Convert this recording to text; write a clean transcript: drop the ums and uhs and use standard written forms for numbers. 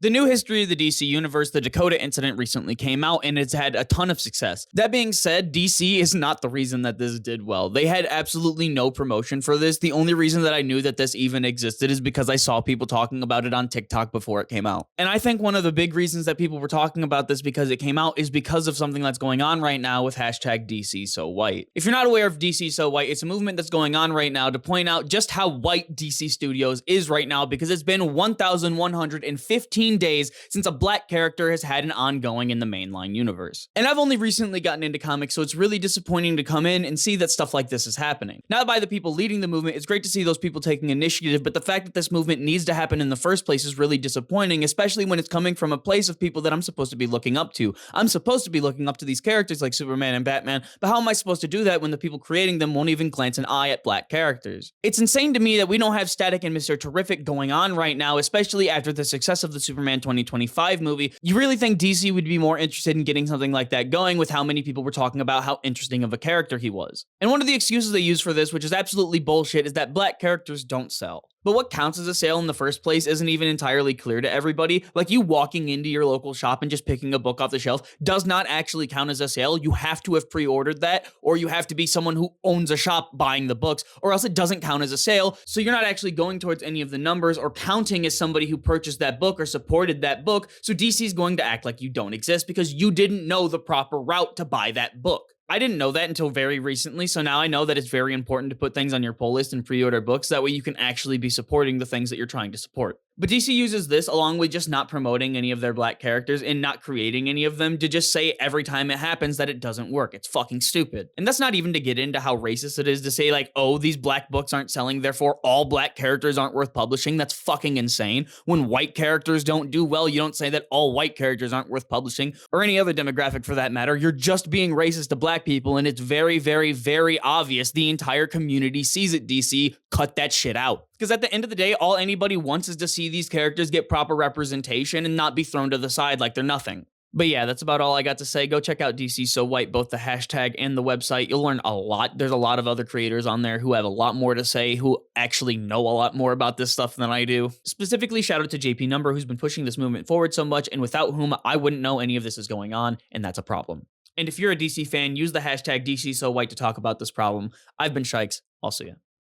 The new history of the DC universe, the Dakota incident, recently came out and it's had a ton of success. That being said, DC is not the reason that this did well. They had absolutely no promotion for this. The only reason that I knew that this even existed is because I saw people talking about it on TikTok before it came out. And I think one of the big reasons that people were talking about this because it came out is because of something that's going on right now with hashtag DC So White. If you're not aware of DC So White, it's a movement that's going on right now to point out just how white DC Studios is right now because it's been 1,115 days since a black character has had an ongoing in the mainline universe. And I've only recently gotten into comics, so it's really disappointing to come in and see that stuff like this is happening. Not by the people leading the movement, it's great to see those people taking initiative, but the fact that this movement needs to happen in the first place is really disappointing, especially when it's coming from a place of people that I'm supposed to be looking up to. I'm supposed to be looking up to these characters like Superman and Batman, but how am I supposed to do that when the people creating them won't even glance an eye at black characters? It's insane to me that we don't have Static and Mr. Terrific going on right now, especially after the success of the Superman 2025 movie. You really think DC would be more interested in getting something like that going with how many people were talking about how interesting of a character he was. And one of the excuses they use for this, which is absolutely bullshit, is that black characters don't sell. But what counts as a sale in the first place isn't even entirely clear to everybody. Like, you walking into your local shop and just picking a book off the shelf does not actually count as a sale. You have to have pre-ordered that, or you have to be someone who owns a shop buying the books, or else it doesn't count as a sale. So you're not actually going towards any of the numbers or counting as somebody who purchased that book or supported that book. So DC's going to act like you don't exist because you didn't know the proper route to buy that book. I didn't know that until very recently, so now I know that it's very important to put things on your pull list and pre-order books. That way you can actually be supporting the things that you're trying to support. But DC uses this, along with just not promoting any of their black characters and not creating any of them, to just say every time it happens that it doesn't work. It's fucking stupid. And that's not even to get into how racist it is to say, like, oh, these black books aren't selling, therefore all black characters aren't worth publishing. That's fucking insane. When white characters don't do well, you don't say that all white characters aren't worth publishing, or any other demographic for that matter. You're just being racist to black people, and it's very, very, very obvious. The entire community sees it, DC. Cut that shit out. Because at the end of the day, all anybody wants is to see these characters get proper representation and not be thrown to the side like they're nothing. But yeah, that's about all I got to say. Go check out DC So White, both the hashtag and the website. You'll learn a lot. There's a lot of other creators on there who have a lot more to say, who actually know a lot more about this stuff than I do. Specifically, shout out to JP Number, who's been pushing this movement forward so much, and without whom I wouldn't know any of this is going on, and that's a problem. And if you're a DC fan, use the hashtag DC So White to talk about this problem. I've been Shikes. I'll see ya.